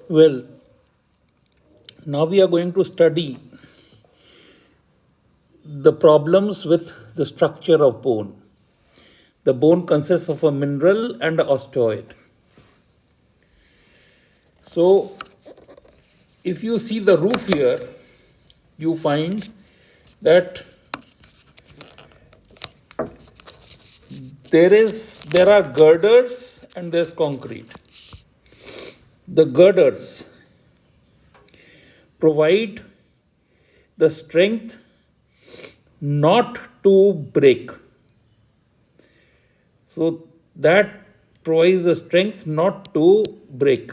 Well, now we are going to study the problems with the structure of bone. The bone consists of a mineral and an osteoid. So, if you see the roof here, you find that there are girders and there's concrete. The girders provide the strength not to break. So that provides the strength not to break.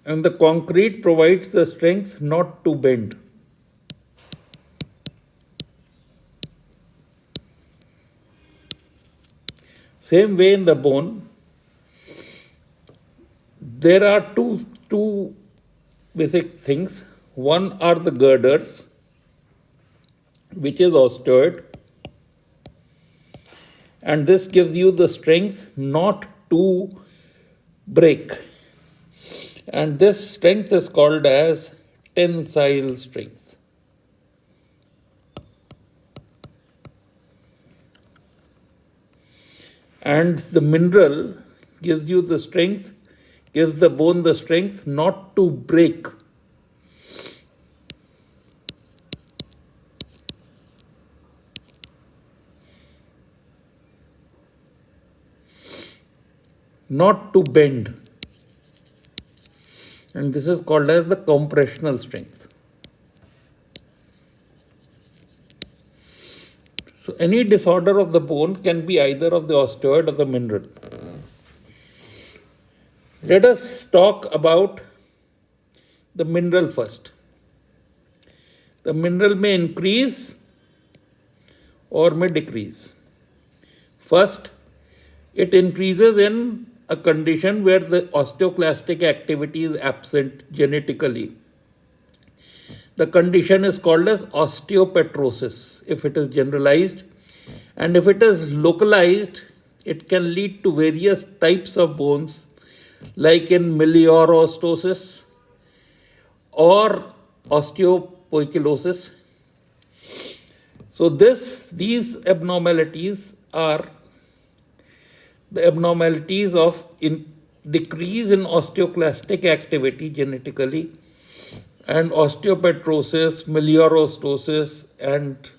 And the concrete provides the strength not to bend. Same way in the bone, there are two basic things. One are the girders, which is osteoid, and this gives you the strength not to break. And this strength is called as tensile strength. And the mineral gives you the strength, gives the bone the strength not to break. Not to bend. And this is called as the compressional strength. So any disorder of the bone can be either of the osteoid or the mineral. Let us talk about the mineral first. The mineral may increase or may decrease. First, it increases in a condition where the osteoclastic activity is absent genetically. The condition is called as osteopetrosis if it is generalized, and if it is localized, it can lead to various types of bones like in meliorostosis or osteopoikilosis. So these abnormalities are the abnormalities of decrease in osteoclastic activity genetically, and osteopetrosis, meliorostosis, and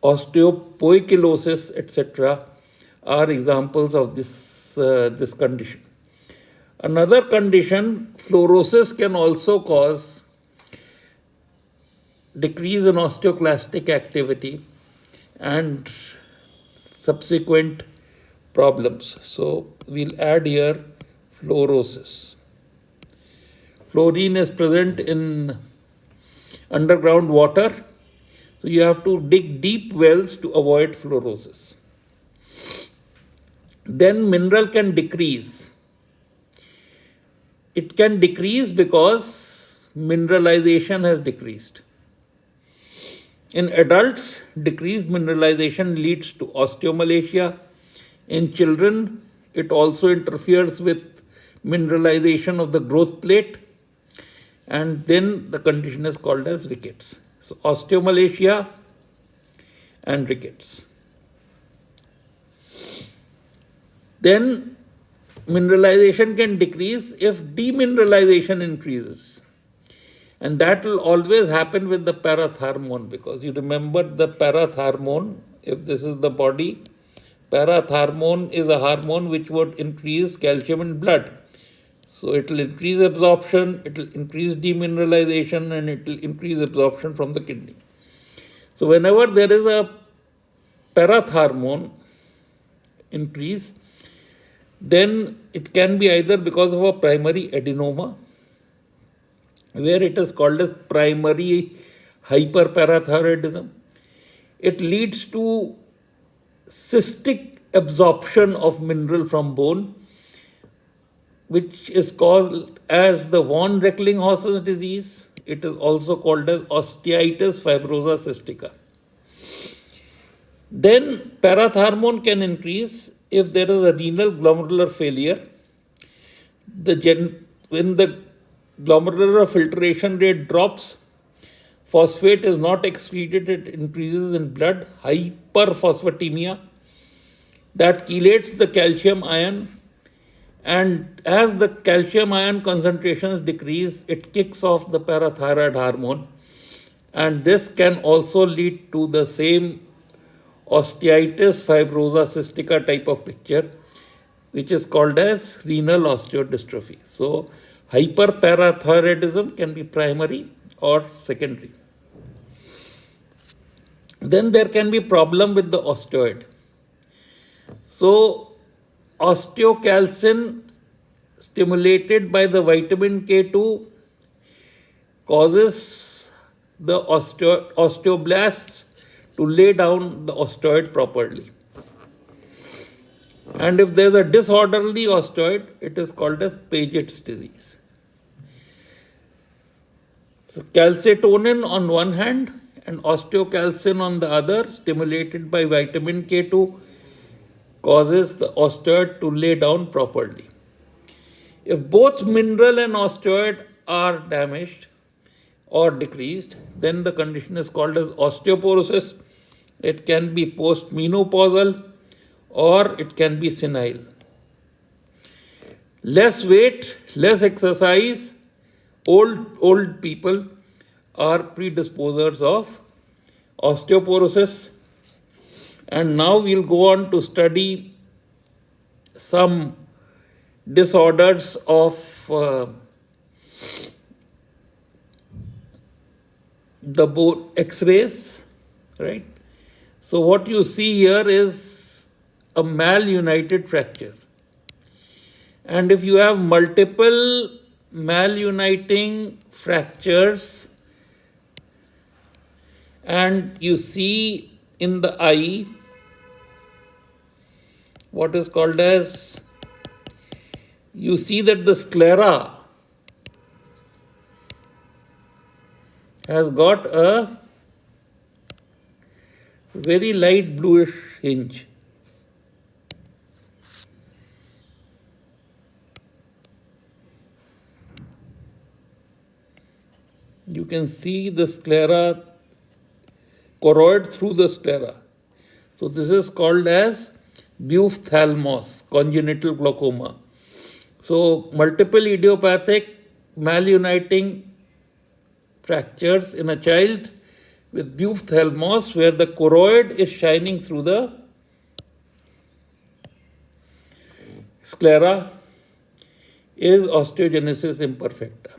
osteopoikilosis, etc., are examples of this condition. Another condition, fluorosis, can also cause decrease in osteoclastic activity and subsequent problems. So we'll add here fluorosis. Fluorine is present in underground water, so you have to dig deep wells to avoid fluorosis. Then mineral can decrease. It can decrease because mineralization has decreased. In adults, decreased mineralization leads to osteomalacia. In children, it also interferes with mineralization of the growth plate, and then the condition is called as rickets. So osteomalacia and rickets. Then mineralization can decrease if demineralization increases. And that will always happen with the parathormone, because you remember the parathormone, if this is the body, parathormone is a hormone which would increase calcium in blood. So it will increase absorption, it will increase demineralization, and it will increase absorption from the kidney. So whenever there is a parathormone increase, then it can be either because of a primary adenoma, where it is called as primary hyperparathyroidism. It leads to cystic absorption of mineral from bone, which is called as the von Recklinghausen's disease. It is also called as osteitis fibrosa cystica. Then parathormone can increase if there is a renal glomerular failure. when the glomerular filtration rate drops, phosphate is not excreted, it increases in blood, hyperphosphatemia, that chelates the calcium ion, and as the calcium ion concentrations decrease, it kicks off the parathyroid hormone, and this can also lead to the same osteitis fibrosa cystica type of picture, which is called as renal osteodystrophy. So hyperparathyroidism can be primary or secondary. Then there can be problem with the osteoid. So osteocalcin stimulated by the vitamin K2 causes the osteoblasts to lay down the osteoid properly. And if there is a disorderly osteoid, it is called as Paget's disease. So calcitonin on one hand and osteocalcin on the other, stimulated by vitamin K2, causes the osteoid to lay down properly. If both mineral and osteoid are damaged or decreased, then the condition is called as osteoporosis. It can be postmenopausal or it can be senile. Less weight, less exercise, old people are predisposers of osteoporosis. And now we'll go on to study some disorders of the bone X-rays, right? So what you see here is a malunited fracture. And if you have multiple maluniting fractures and you see in the eye what is called as, you see that the sclera has got a very light bluish hinge. You can see the sclera, choroid through the sclera. So this is called as buphthalmos, congenital glaucoma. So multiple idiopathic maluniting fractures in a child with buphthalmos, where the choroid is shining through the sclera, is osteogenesis imperfecta.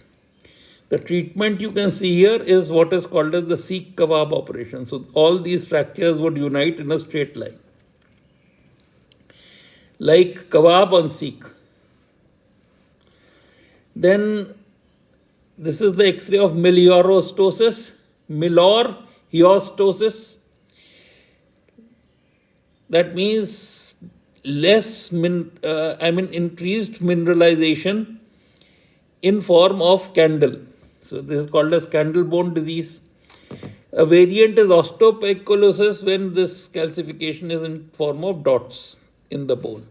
The treatment you can see here is what is called as the Sikh kebab operation. So all these fractures would unite in a straight line, like kebab on Sikh. Then this is the X-ray of meliostosis, hiostosis. That means increased mineralization in form of candle. So this is called as candle bone disease. A variant is osteoporosis, when this calcification is in form of dots in the bone.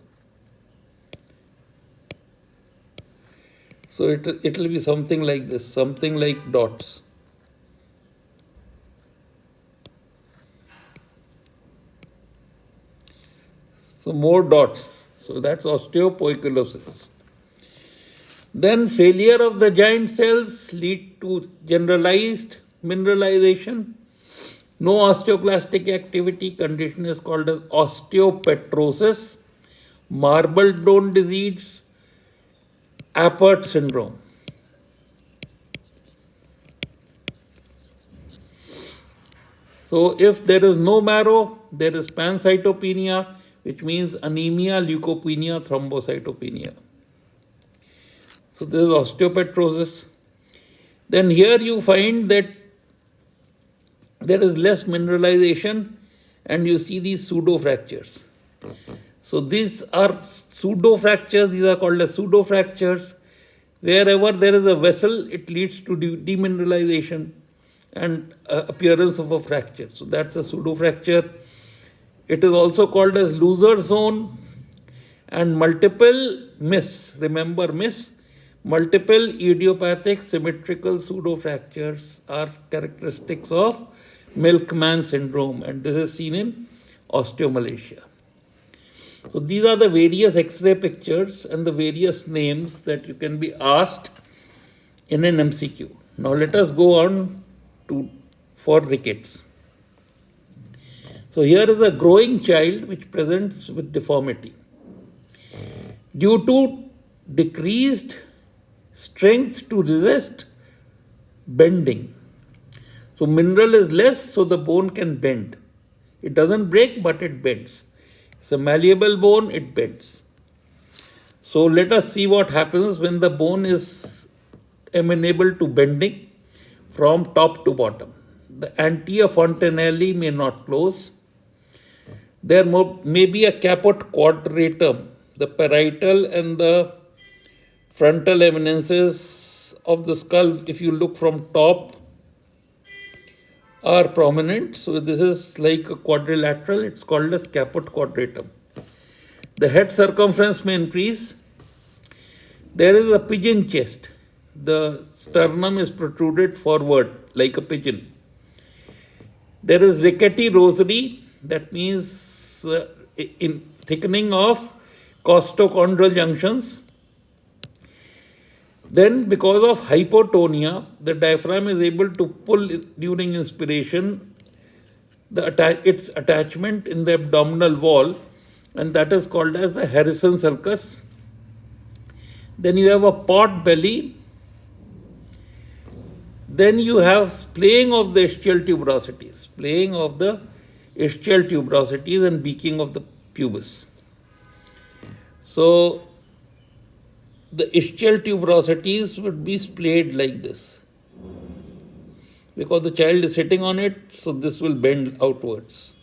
So it will be something like this, something like dots. So more dots. So that's osteoporosis. Then failure of the giant cells lead to generalized mineralization. No osteoclastic activity, condition is called as osteopetrosis, marble bone disease, Apert syndrome. So if there is no marrow, there is pancytopenia, which means anemia, leukopenia, thrombocytopenia. So this is osteopetrosis. Then here you find that there is less mineralization and you see these pseudo fractures. So these are pseudo fractures, these are called as pseudo fractures. Wherever there is a vessel, it leads to demineralization and appearance of a fracture. So that's a pseudo fracture. It is also called as loser zone and multiple miss. Remember miss? Multiple idiopathic symmetrical pseudofractures are characteristics of milkman syndrome, and this is seen in osteomalacia. So these are the various X-ray pictures and the various names that you can be asked in an MCQ. Now let us go on for rickets. So here is a growing child which presents with deformity due to decreased strength to resist bending. So mineral is less, so the bone can bend. It doesn't break, but it bends. It's a malleable bone, it bends. So let us see what happens when the bone is amenable to bending from top to bottom. The anterior fontanelle may not close. There may be a caput quadratum. The parietal and the frontal eminences of the skull, if you look from top, are prominent. So this is like a quadrilateral. It's called as caput quadratum. The head circumference may increase. There is a pigeon chest. The sternum is protruded forward like a pigeon. There is rickety rosary. That means in thickening of costochondral junctions. Then, because of hypotonia, the diaphragm is able to pull during inspiration its attachment in the abdominal wall, and that is called as the Harrison sulcus. Then you have a pot belly. Then you have splaying of the ischial tuberosities, and beaking of the pubis. So the ischial tuberosities would be splayed like this, because the child is sitting on it, so this will bend outwards.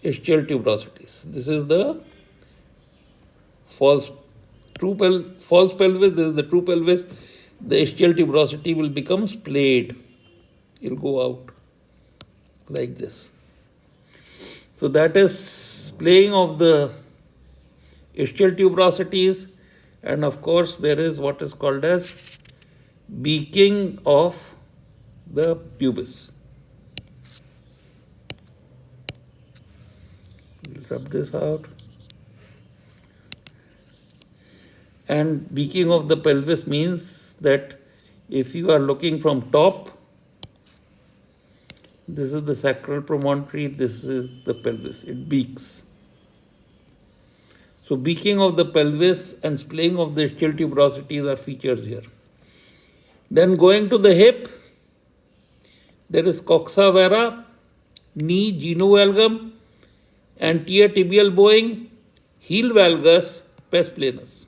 Ischial tuberosities. This is the false pelvis, this is the true pelvis. The ischial tuberosity will become splayed. It will go out like this. So that is splaying of the ischial tuberosities, and of course there is what is called as beaking of the pubis. We'll rub this out. And beaking of the pelvis means that if you are looking from top, this is the sacral promontory, this is the pelvis, it beaks. So beaking of the pelvis and splaying of the ischial tuberosities are features here. Then going to the hip, there is coxa vara, knee genu valgum, anterior tibial bowing, heel valgus, pes planus.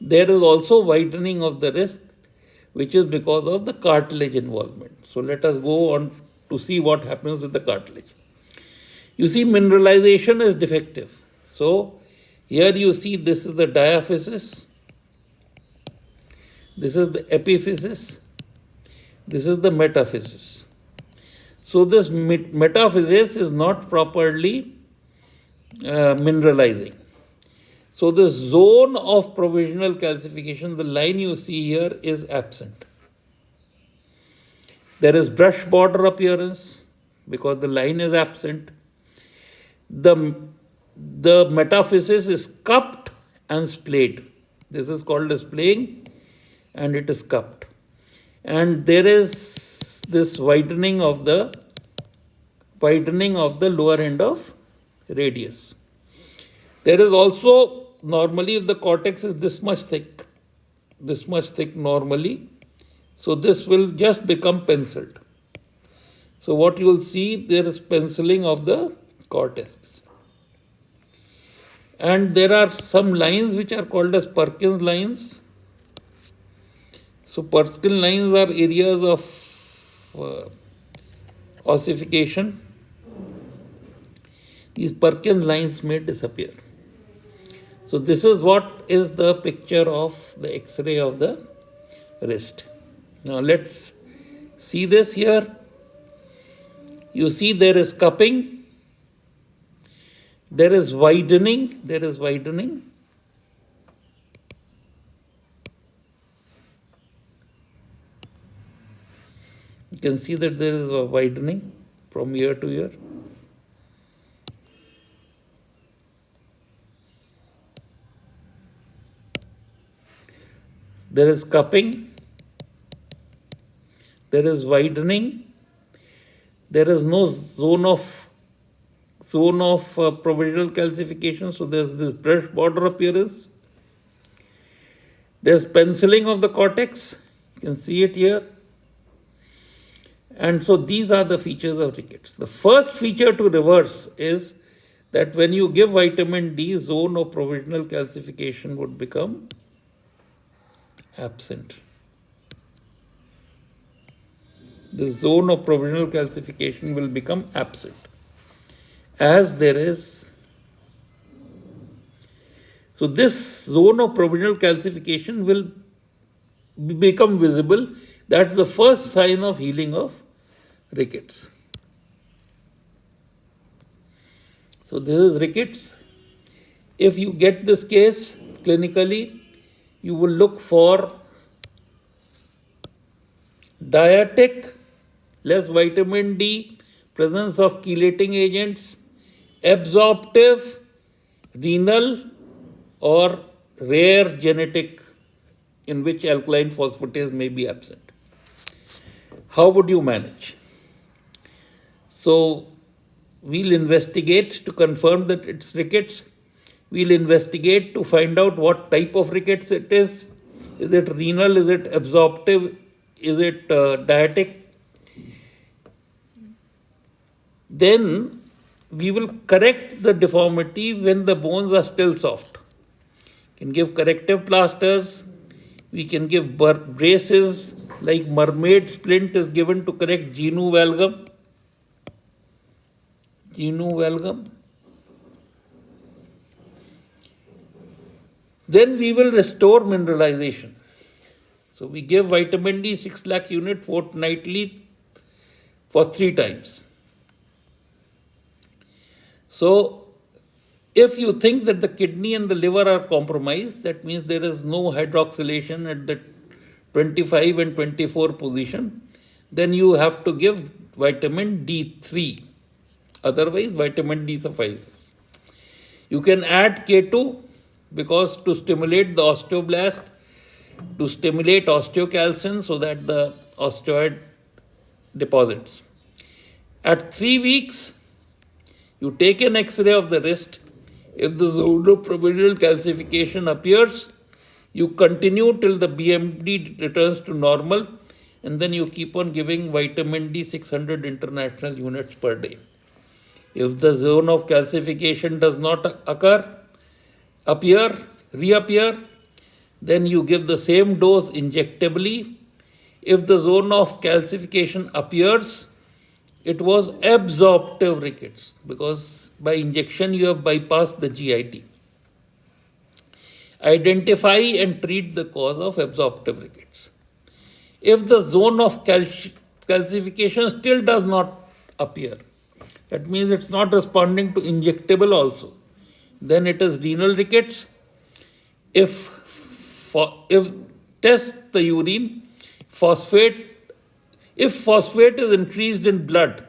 There is also widening of the wrist, which is because of the cartilage involvement. So let us go on to see what happens with the cartilage. You see, mineralization is defective. So here you see this is the diaphysis, this is the epiphysis, this is the metaphysis. So this metaphysis is not properly mineralizing. So the zone of provisional calcification, the line you see here, is absent. There is brush border appearance because the line is absent. The metaphysis is cupped and splayed. This is called as splaying, and it is cupped. And there is this widening of the lower end of radius. There is also, normally if the cortex is this much thick normally, so this will just become penciled. So what you will see, there is penciling of the cortex. And there are some lines which are called as Perkins lines. So Perkins lines are areas of ossification. These Perkins lines may disappear. So this is what is the picture of the X-ray of the wrist. Now let's see this here. You see there is cupping, there is widening, can see that there is a widening from year to year. There is cupping, there is widening, there is no zone of provisional calcification, so there's this brush border appearance. There's penciling of the cortex, you can see it here. And so these are the features of rickets. The first feature to reverse is that when you give vitamin D, zone of provisional calcification would become absent. The zone of provisional calcification will become absent, as there is. So this zone of provisional calcification will become visible. That's the first sign of healing of rickets. So this is rickets. If you get this case clinically, you will look for diatic, less vitamin D, presence of chelating agents, absorptive, renal, or rare genetic in which alkaline phosphatase may be absent. How would you manage? So we'll investigate to confirm that it's rickets. We'll investigate to find out what type of rickets it is. Is it renal? Is it absorptive? Is it diatic? Then we will correct the deformity when the bones are still soft. We can give corrective plasters. We can give braces like mermaid splint is given to correct genu valgum. Then we will restore mineralization. So we give vitamin D 6 lakh unit fortnightly for 3 times. So if you think that the kidney and the liver are compromised, that means there is no hydroxylation at the 25 and 24 position, then you have to give vitamin D3. Otherwise, vitamin D suffices. You can add K2 because to stimulate the osteoblast, to stimulate osteocalcin so that the osteoid deposits. At 3 weeks, you take an X-ray of the wrist. If the zone of provisional calcification appears, you continue till the BMD returns to normal, and then you keep on giving vitamin D 600 international units per day. If the zone of calcification does not reappear, then you give the same dose injectably. If the zone of calcification appears, it was absorptive rickets because by injection you have bypassed the GIT. Identify and treat the cause of absorptive rickets. If the zone of calcification still does not appear, that means it's not responding to injectable also, then it is renal rickets. If test the urine, if phosphate is increased in blood,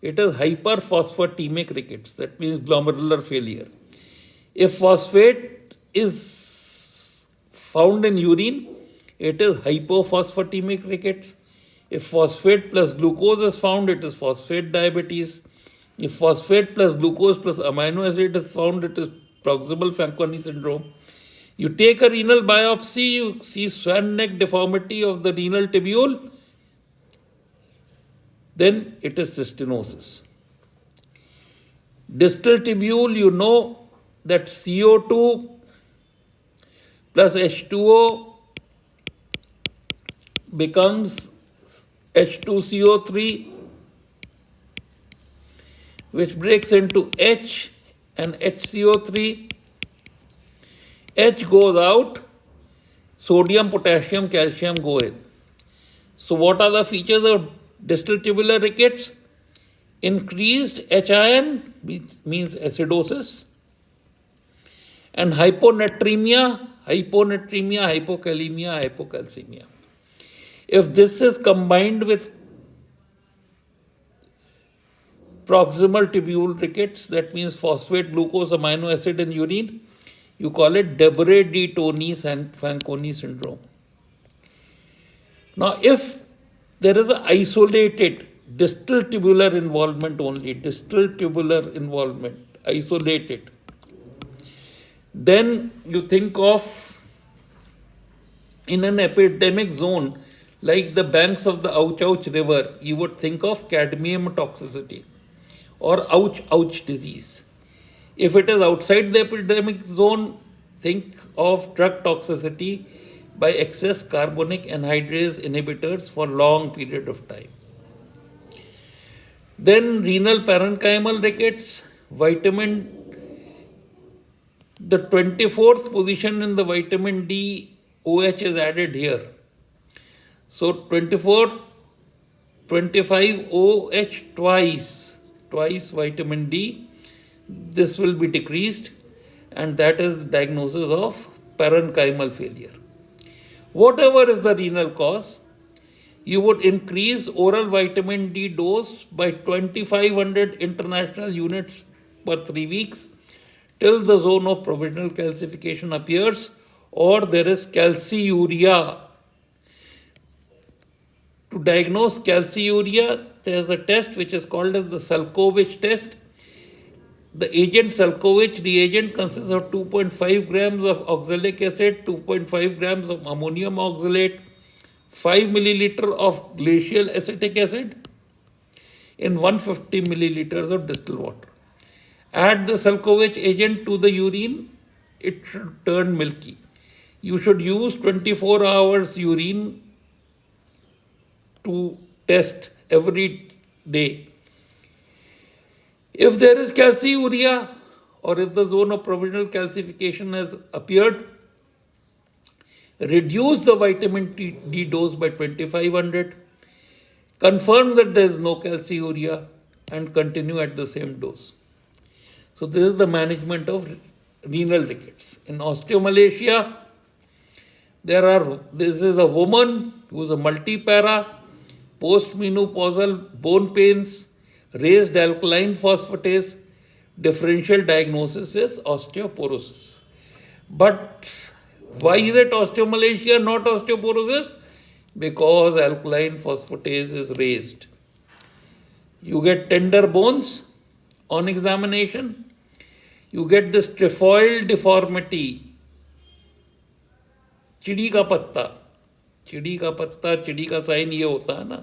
it is hyperphosphatemic rickets, that means glomerular failure. If phosphate is found in urine, it is hypophosphatemic rickets. If phosphate plus glucose is found, it is phosphate diabetes. If phosphate plus glucose plus amino acid is found, it is proximal Fanconi syndrome. You take a renal biopsy, you see swan neck deformity of the renal tubule, then it is cystinosis. Distal tubule, you know that CO2 plus H2O becomes H2CO3, which breaks into H and HCO3. H goes out, sodium, potassium, calcium go in. So what are the features of distal tubular rickets? Increased H ion means acidosis, and hyponatremia, hypokalemia, hypocalcemia. If this is combined with proximal tubule rickets, that means phosphate glucose amino acid in urine. You call it Debré-de and Fanconi syndrome. Now, if there is an isolated distal tubular involvement only, distal tubular involvement, isolated, then you think of in an epidemic zone like the banks of the Ouch Ouch River, you would think of cadmium toxicity or Ouch Ouch disease. If it is outside the epidemic zone, think of drug toxicity by excess carbonic anhydrase inhibitors for long period of time. Then renal parenchymal rickets, the 24th position in the vitamin D OH is added here. So 24, 25 OH twice vitamin D, this will be decreased, and that is the diagnosis of parenchymal failure. Whatever is the renal cause, you would increase oral vitamin D dose by 2500 international units per 3 weeks till the zone of provisional calcification appears or there is calciuria. To diagnose calciuria, there is a test which is called as the Salkovich test. The agent Salkovich reagent consists of 2.5 grams of oxalic acid, 2.5 grams of ammonium oxalate, 5 milliliter of glacial acetic acid in 150 milliliters of distilled water. Add the Salkovich agent to the urine, it should turn milky. You should use 24 hours urine to test every day. If there is calciuria or if the zone of provisional calcification has appeared, reduce the vitamin D dose by 2500, confirm that there is no calciuria and continue at the same dose. So this is the management of renal rickets. In osteomalacia, this is a woman who is a multipara, postmenopausal bone pains, raised alkaline phosphatase, differential diagnosis is osteoporosis. But why is it osteomalacia, not osteoporosis? Because alkaline phosphatase is raised. You get tender bones on examination. You get this trefoil deformity. चिड़ी का पत्ता, चिड़ी का sign ये होता है ना.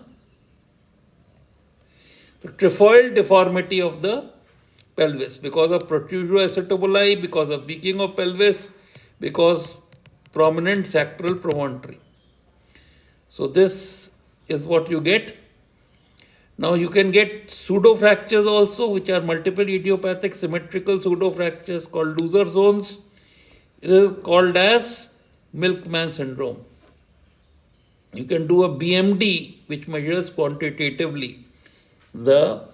The trefoil deformity of the pelvis because of protrusio acetabuli, because of weakening of pelvis, because prominent sacral promontory. So this is what you get. Now you can get pseudo fractures also, which are multiple idiopathic symmetrical pseudo fractures called loser zones. It is called as milkman syndrome. You can do a BMD, which measures quantitatively the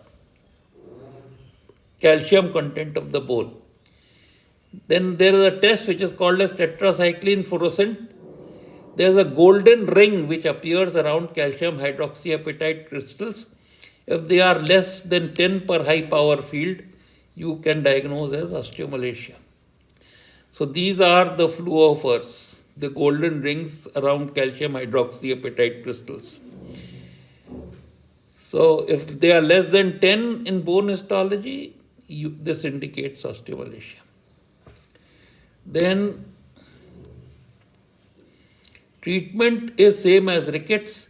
calcium content of the bone. Then there is a test which is called as tetracycline fluorescent. There is a golden ring which appears around calcium hydroxyapatite crystals. If they are less than 10 per high power field, you can diagnose as osteomalacia. So these are the fluorophores, the golden rings around calcium hydroxyapatite crystals. So if they are less than 10 in bone histology, this indicates osteomalacia. Then treatment is same as rickets,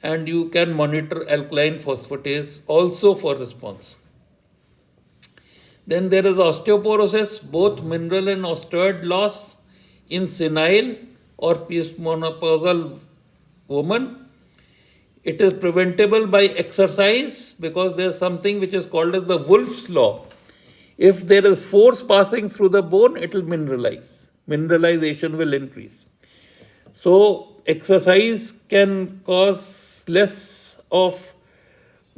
and you can monitor alkaline phosphatase also for response. Then there is osteoporosis, both mineral and osteoid loss in senile or postmenopausal woman. It is preventable by exercise because there is something which is called as the Wolff's law. If there is force passing through the bone, it will mineralize. Mineralization will increase. So exercise can cause less of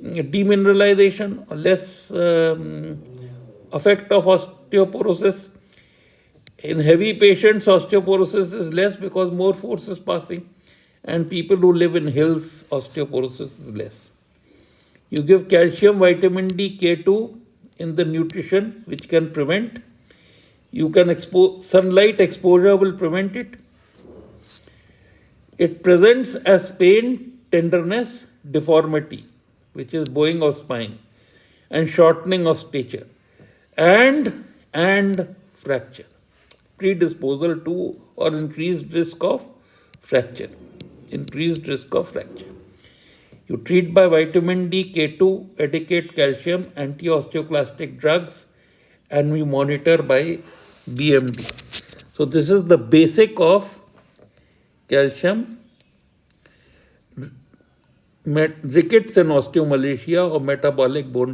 demineralization or less effect of osteoporosis. In heavy patients, osteoporosis is less because more force is passing, and people who live in hills, osteoporosis is less. You give calcium, vitamin D, K2 in the nutrition, which can prevent. You can sunlight exposure will prevent it. It presents as pain, tenderness, deformity, which is bowing of spine, and shortening of stature, and fracture, predisposal to or increased risk of fracture. You treat by vitamin D, K2, adequate calcium, anti-osteoclastic drugs, and we monitor by BMD. So this is the basic of calcium, rickets and osteomalacia or metabolic bone